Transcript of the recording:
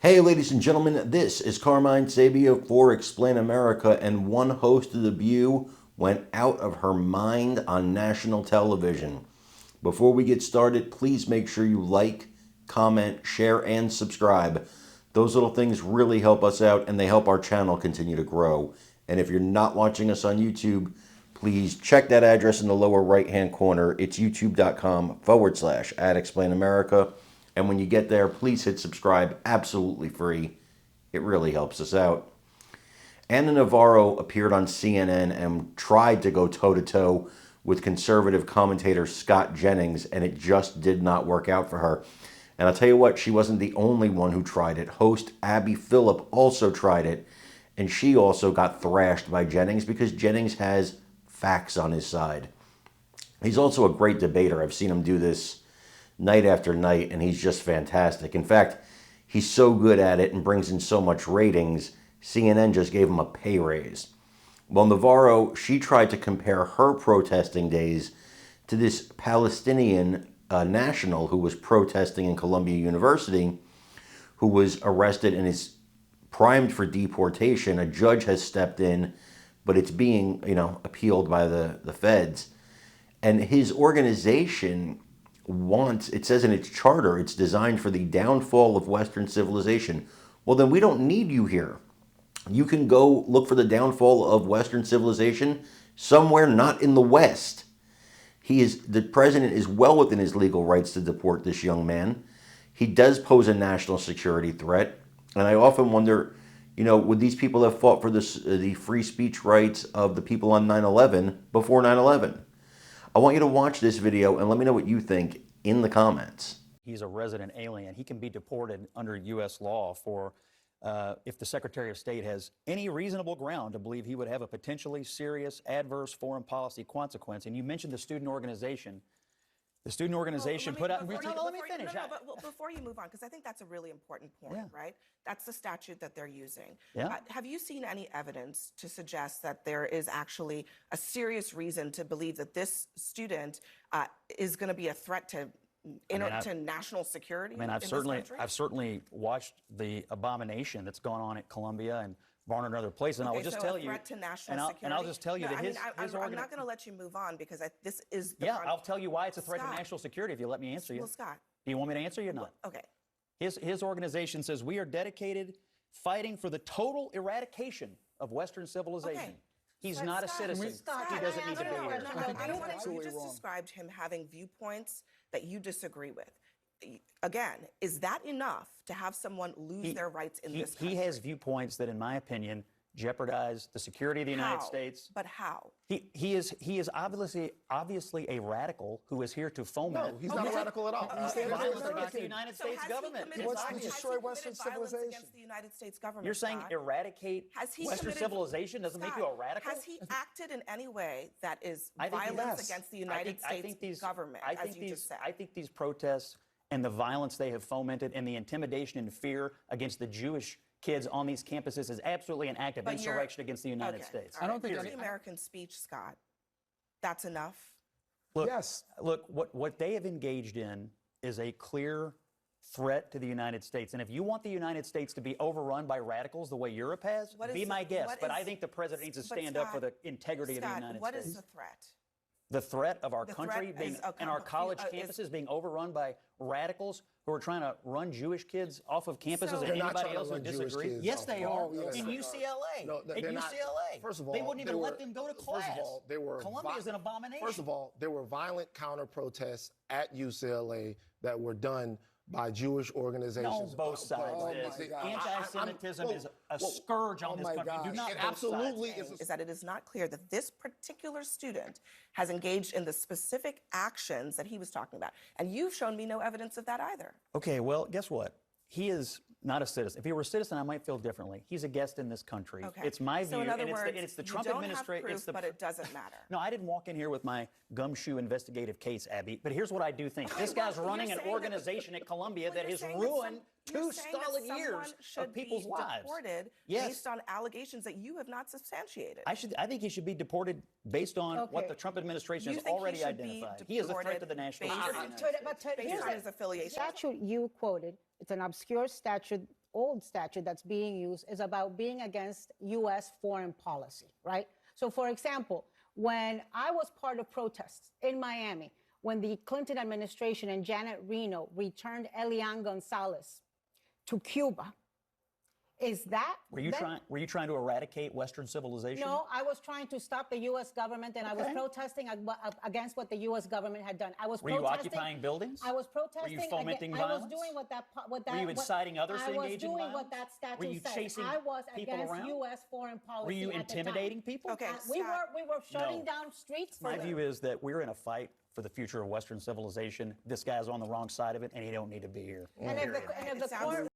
Hey, ladies and gentlemen, this is Carmine Sabia for Explain America, and one host of The View went out of her mind on national television. Before we get started, please make sure you like, comment, share, and subscribe. Those little things really help us out and they help our channel continue to grow. And if you're not watching us on YouTube, please check that address in the lower right hand corner. It's youtube.com/@explainamerica. And when you get there, please hit subscribe, absolutely free. It really helps us out. Ana Navarro appeared on CNN and tried to go toe-to-toe with conservative commentator Scott Jennings, and it just did not work out for her. And I'll tell you what, she wasn't the only one who tried it. Host Abby Phillip also tried it, and she also got thrashed by Jennings because Jennings has facts on his side. He's also a great debater. I've seen him do this night after night, and he's just fantastic. In fact, he's so good at it and brings in so much ratings, CNN just gave him a pay raise. Well, Navarro, she tried to compare her protesting days to this Palestinian national who was protesting in Columbia University, who was arrested and is primed for deportation. A judge has stepped in, but it's being, appealed by the feds. And his organization wants, it says in its charter, it's designed for the downfall of Western civilization. Well, then we don't need you here. You can go look for the downfall of Western civilization somewhere not in the West. The president is well within his legal rights to deport this young man. He does pose a national security threat. And I often wonder, would these people have fought for the free speech rights of the people on 9/11 before 9/11? I want you to watch this video and let me know what you think in the comments. He's a resident alien. He can be deported under U.S. law for if the Secretary of State has any reasonable ground to believe he would have a potentially serious adverse foreign policy consequence. And you mentioned the student organization. The student organization put out. Let me finish. But before you move on, because I think that's a really important point, right? That's the statute that they're using. Yeah. Have you seen any evidence to suggest that there is actually a serious reason to believe that this student is going to be a threat to national security? I've certainly watched the abomination that's gone on at Columbia and Barnard and other places, and I will just tell you, and I'll just tell you that I'm not going to let you move on because this is I'll tell you why it's a threat to national security if you let me answer you. Well, Scott, do you want me to answer you or not? Okay. His organization says we are dedicated fighting for the total eradication of Western civilization. Okay. He's not a citizen. He doesn't need to be here. I don't want to. You just described him having viewpoints that you disagree with. Again, is that enough to have someone lose their rights in this country? He has viewpoints that, in my opinion, jeopardize the security of the United States. But how? He is obviously a radical who is here to foment. No, he's not a radical at all. Violence against the United States government. He wants to destroy Western civilization. Against the United States government. You're saying eradicate Western civilization doesn't make you a radical? Has he acted in any way that is violence against the United States government, as you just said? I think these protests and the violence they have fomented and the intimidation and fear against the Jewish kids on these campuses is absolutely an act of insurrection against the United States. I don't think any American speech, Scott. That's enough. Look, what they have engaged in is a clear threat to the United States. And if you want the United States to be overrun by radicals the way Europe has, be my guest. But I think the president needs to stand up for the integrity of the United States. What is the threat? The threat of our country and our college campuses being overrun by radicals who are trying to run Jewish kids off of campuses and anybody else who disagree. Yes, they are. In UCLA. No, in UCLA. First of all, they wouldn't even let them go to class. First of all, Columbia is an abomination. First of all, there were violent counter-protests at UCLA that were done by Jewish organizations. No, both sides. Anti-Semitism is a scourge on this country. Do not. It absolutely is that it is not clear that this particular student has engaged in the specific actions that he was talking about. And you've shown me no evidence of that either. Okay, well, guess what? He is not a citizen. If he were a citizen, I might feel differently. He's a guest in this country. Okay. It's my view, so in other and words, it's the Trump administration. But it doesn't matter. No, I didn't walk in here with my gumshoe investigative case, Abby. But here's what I do think: this guy's running an organization at Columbia that has ruined 2 solid years of people's lives. Deported based on allegations that you have not substantiated. I think he should be deported based on what the Trump administration has already identified. He is a threat to the national security. But here's his affiliation. Statute you quoted. It's an obscure statute old statute that's being used is about being against U.S. foreign policy, right? So, for example, when I was part of protests in Miami, when the Clinton administration and Janet Reno returned Elian Gonzalez to Cuba, is that... Were you trying to eradicate Western civilization? No, I was trying to stop the U.S. government, and I was protesting against what the U.S. government had done. Were you occupying buildings? I was protesting. Were you fomenting violence? I was doing what that... Were you inciting others to engage in violence? I was doing what that statute Were you says. chasing I was people against around? U.S. foreign policy. Were you at the time. intimidating people? Okay, We were shutting No. down streets for My them. view is that we're in a fight for the future of Western civilization. This guy's on the wrong side of it, and he don't need to be here. And if the court